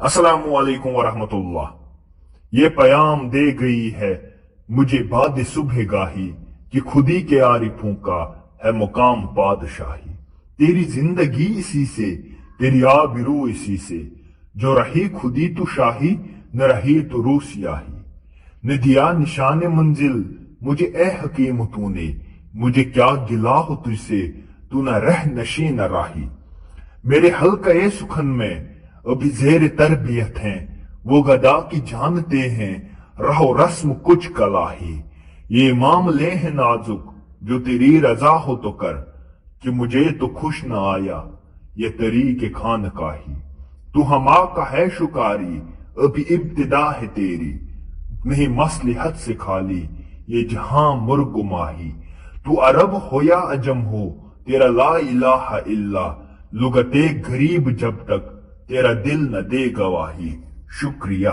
अस्सलामु अलैकुम वरहमतुल्लाह। ये प्याम दे गई है मुझे बाद सुबह गाही कि खुदी के आरिफों का है मुकाम बादशाही। तेरी जिंदगी इसी से, तेरी आबरू इसी से, जो रही खुदी तो शाही, न रही तो रू सियाही। न दिया निशान मंजिल मुझे ए हकीम तूने, मुझे क्या गिला हो तुझसे, तू न रह नशी न राही। मेरे हल्का सुखन में अभी जेर तरबियत हैं, वो गदा की जानते हैं रहो रस्म कुछ कलाही। ये मामले हैं नाजुक जो तेरी रजा हो तो कर, कि मुझे तो खुश न आया ये तरीके खानकाही। तू हमा का है शुकारी अभी इब्तिदा है तेरी, नहीं मसलिहत से खाली ये जहां मुर्गुमाही। तू अरब हो या अजम हो तेरा ला इलाहा इल्ला, लुगते गरीब जब तक तेरा दिल न दे गवाही। शुक्रिया।